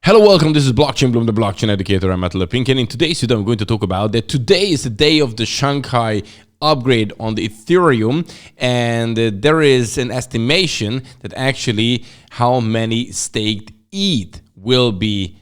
Hello, welcome. This is Blockchain Bloom, the blockchain educator. I'm Attila Pink, and in today's video, I'm going to talk about that today is the day of the Shanghai upgrade on the Ethereum, and there is an estimation that actually how many staked ETH will be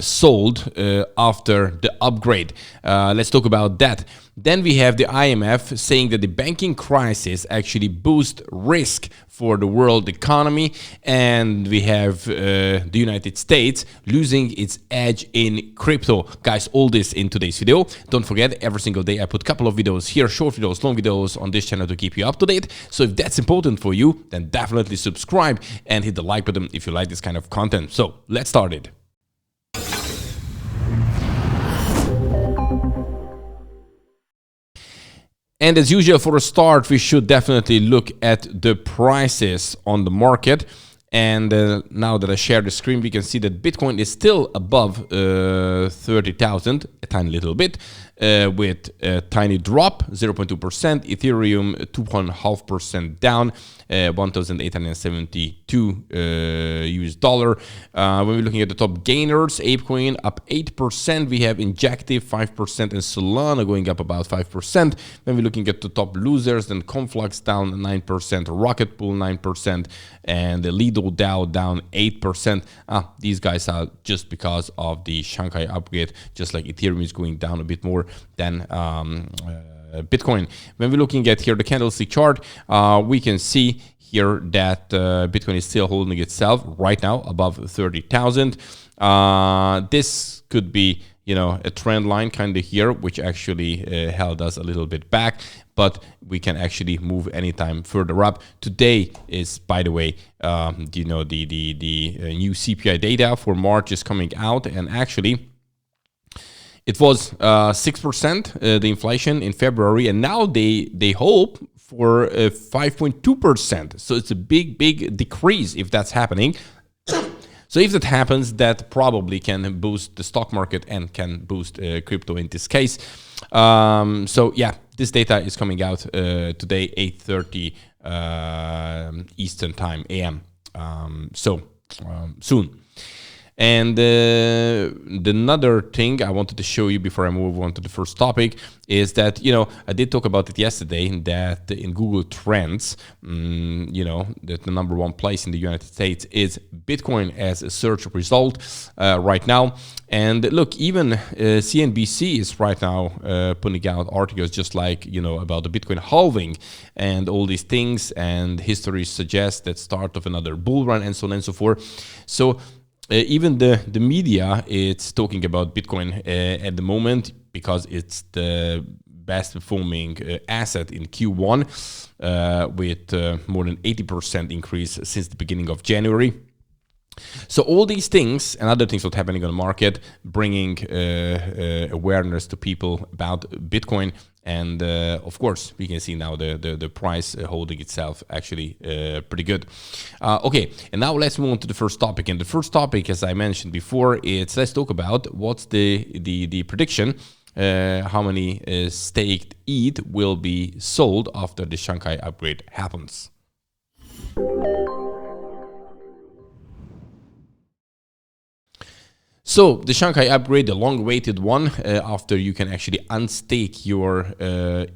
sold after the upgrade. Let's talk about that. Then we have the IMF saying that the banking crisis actually boosts risk for the world economy, and we have the United States losing its edge in crypto. Guys, all this in today's video. Don't forget, every single day I put a couple of videos here, short videos, long videos on this channel to keep you up to date. So if that's important for you, then definitely subscribe and hit the like button if you like this kind of content. So let's start it. And as usual, for a start, we should definitely look at the prices on the market. And now that I share the screen, we can see that Bitcoin is still above 30,000, a tiny little bit, with a tiny drop, 0.2%. Ethereum, 2.5% down, 1,872 US dollar. When we're looking at the top gainers, ApeCoin up 8%. We have Injective 5% and Solana going up about 5%. When we're looking at the top losers, then Conflux down 9%, Rocket Pool 9%, and the Lido DAO down 8%. These guys are just because of the Shanghai upgrade, just like Ethereum is going down a bit more than Bitcoin. When we're looking at here the candlestick chart, we can see here that Bitcoin is still holding itself right now above 30,000. This could be, you know, a trend line kind of here, which actually held us a little bit back, but we can actually move anytime further up. Today is, by the way, you know, the new CPI data for March is coming out, and actually it was 6%, the inflation in February, and now they hope for 5.2%. So it's a big decrease if that's happening. So if that happens, that probably can boost the stock market and can boost crypto in this case. So yeah, this data is coming out today, 8:30 Eastern time, AM. Soon. And another thing I wanted to show you before I move on to the first topic is that, you know, I did talk about it yesterday, that in Google Trends, you know, that the #1 place in the United States is Bitcoin as a search result right now. And look, even CNBC is right now putting out articles just like, you know, about the Bitcoin halving and all these things, and history suggests that start of another bull run and so on and so forth. So even the media, it's talking about Bitcoin at the moment because it's the best performing asset in Q1 with more than 80% increase since the beginning of January. So all these things and other things that are happening on the market, bringing awareness to people about Bitcoin. And of course, we can see now the price holding itself actually pretty good. Okay, and now let's move on to the first topic. And the first topic, as I mentioned before, let's talk about what's the prediction. How many staked ETH will be sold after the Shanghai upgrade happens. So the Shanghai upgrade, the long-awaited one, after you can actually unstake your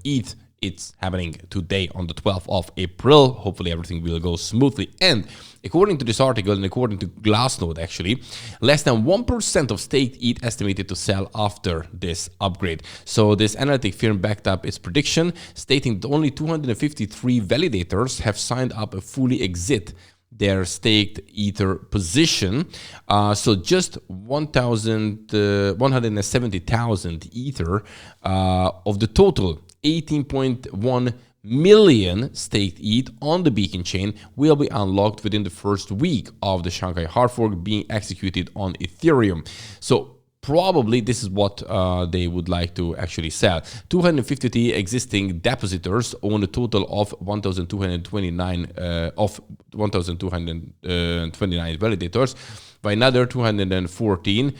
ETH, it's happening today on the 12th of April. Hopefully everything will go smoothly. And according to this article and according to Glassnode, actually, less than 1% of staked ETH estimated to sell after this upgrade. So this analytic firm backed up its prediction, stating that only 253 validators have signed up a fully exit their staked Ether position. So just 170,000 Ether of the total 18.1 million staked ETH on the Beacon chain will be unlocked within the first week of the Shanghai hard fork being executed on Ethereum. So probably this is what they would like to actually sell. 250 existing depositors own a total of 1,229 validators. By another 214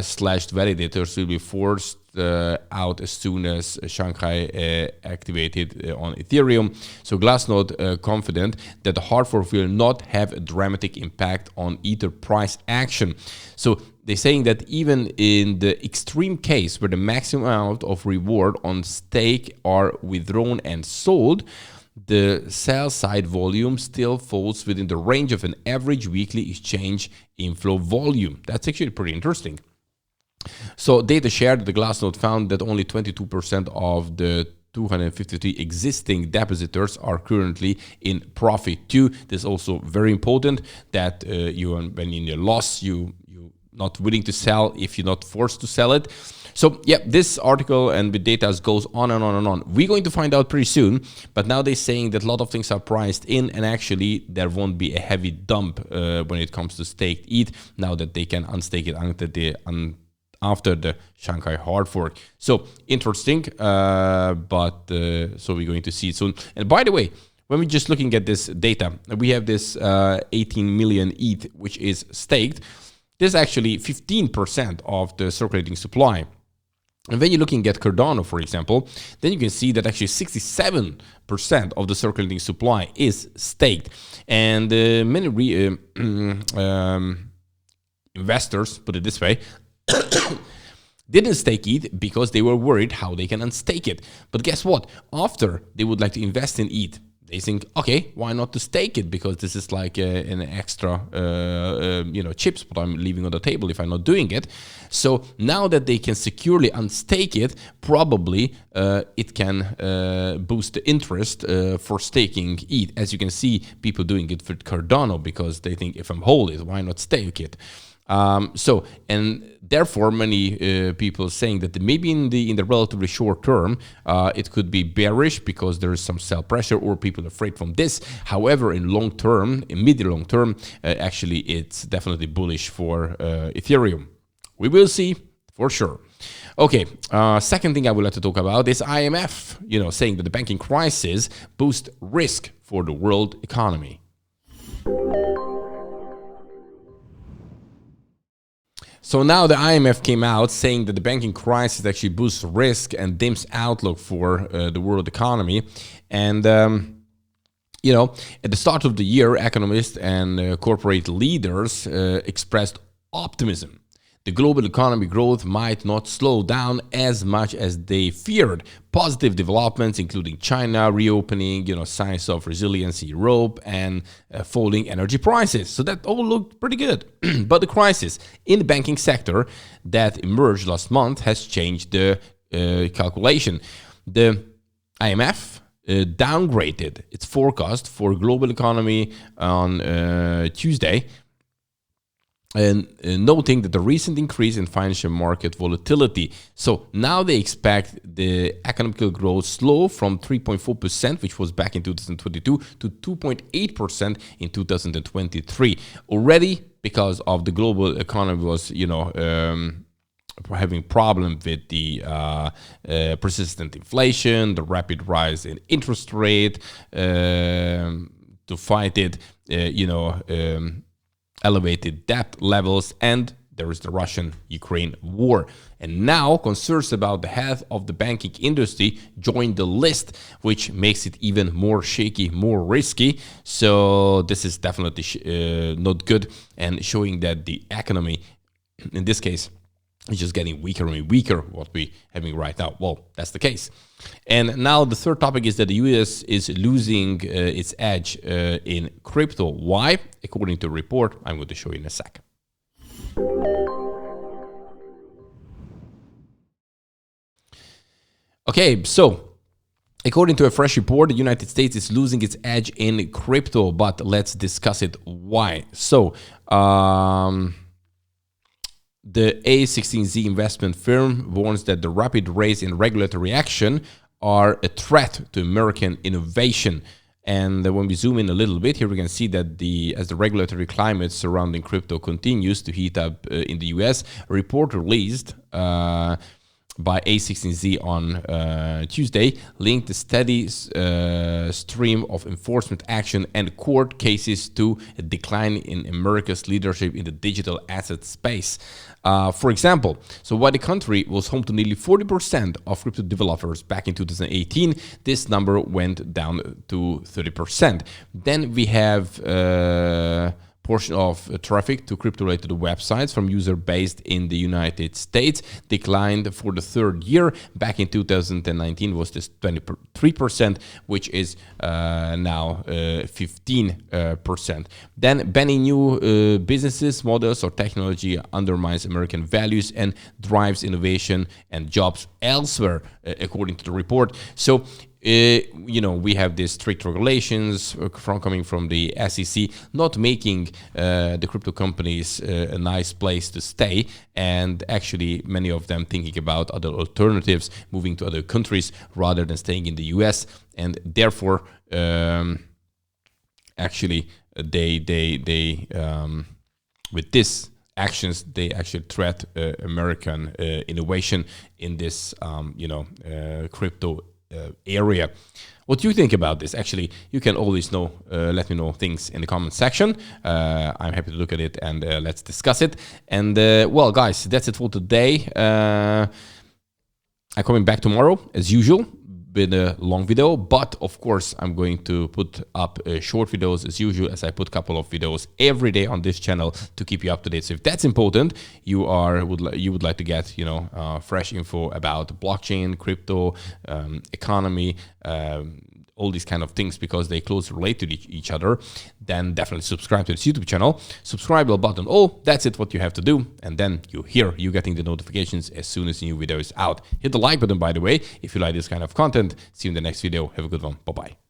slashed validators will be forced out as soon as Shanghai activated on Ethereum. So Glassnode confident that the hard fork will not have a dramatic impact on Ether price action. So they're saying that even in the extreme case where the maximum amount of reward on stake are withdrawn and sold, the sell side volume still falls within the range of an average weekly exchange inflow volume. That's actually pretty interesting. So data shared, the Glassnode found that only 22% of the 253 existing depositors are currently in profit too. This is also very important that when in a loss, you're not willing to sell if you're not forced to sell it. So yeah, this article and the data goes on and on and on. We're going to find out pretty soon, but now they're saying that a lot of things are priced in, and actually there won't be a heavy dump when it comes to staked ETH now that they can unstake it after the Shanghai hard fork. So interesting, but so we're going to see it soon. And by the way, when we're just looking at this data, we have this 18 million ETH, which is staked. This is actually 15% of the circulating supply. And when you're looking at Cardano, for example, then you can see that actually 67% of the circulating supply is staked. And many investors, put it this way, didn't stake ETH because they were worried how they can unstake it. But guess what? After they would like to invest in ETH, they think, okay, why not to stake it? Because this is like an extra, chips what I'm leaving on the table if I'm not doing it. So now that they can securely unstake it, probably it can boost the interest for staking ETH. As you can see, people doing it for Cardano because they think if I'm hold it, why not stake it? And therefore, many people saying that maybe in the relatively short term, it could be bearish because there is some sell pressure or people are afraid from this. However, in long term, in mid long term, actually, it's definitely bullish for Ethereum. We will see for sure. Okay, second thing I would like to talk about is IMF, saying that the banking crisis boosts risk for the world economy. So now the IMF came out saying that the banking crisis actually boosts risk and dims outlook for the world economy. And, at the start of the year, economists and corporate leaders expressed optimism. The global economy growth might not slow down as much as they feared. Positive developments, including China reopening, signs of resilience in Europe, and falling energy prices. So that all looked pretty good. But the crisis in the banking sector that emerged last month has changed the calculation. The IMF downgraded its forecast for global economy on Tuesday, and noting that the recent increase in financial market volatility. So now they expect the economic growth slow from 3.4%, which was back in 2022, to 2.8% in 2023. Already, because of the global economy was, having problem with the persistent inflation, the rapid rise in interest rate, to fight it, elevated debt levels, and there is the Russian-Ukraine war. And now concerns about the health of the banking industry join the list, which makes it even more shaky, more risky. So this is definitely not good, and showing that the economy, in this case, is just getting weaker and weaker, what we're having right now. Well, that's the case. And now the third topic is that the US is losing its edge in crypto. Why? According to a report I'm going to show you in a sec. Okay, so according to a fresh report, the United States is losing its edge in crypto, but let's discuss it why. So, the A16Z investment firm warns that the rapid rise in regulatory action are a threat to American innovation. And when we zoom in a little bit, here we can see that as the regulatory climate surrounding crypto continues to heat up in the US, a report released by A16Z on Tuesday linked the steady stream of enforcement action and court cases to a decline in America's leadership in the digital asset space. For example, so while the country was home to nearly 40% of crypto developers back in 2018, this number went down to 30%. Then we have portion of traffic to crypto-related websites from users based in the United States declined for the third year. Back in 2019 was this 23%, which is now 15%. Then banning new businesses, models, or technology undermines American values and drives innovation and jobs elsewhere, according to the report. So we have these strict regulations coming from the SEC, not making the crypto companies a nice place to stay, and actually many of them thinking about other alternatives, moving to other countries rather than staying in the US, and therefore actually they with this actions they actually threat American innovation in this crypto area. What do you think about this? Actually, you can always let me know things in the comment section. I'm happy to look at it and let's discuss it. And well, guys, that's it for today. I'm coming back tomorrow as usual with a long video, but of course I'm going to put up short videos as usual, as I put a couple of videos every day on this channel to keep you up to date. So if that's important, you would like to get fresh info about blockchain, crypto, economy, all these kind of things, because they closely relate to each other, then definitely subscribe to this YouTube channel. Subscribe button. Oh, that's it, what you have to do. And then you're getting the notifications as soon as a new video is out. Hit the like button, by the way, if you like this kind of content. See you in the next video. Have a good one. Bye-bye.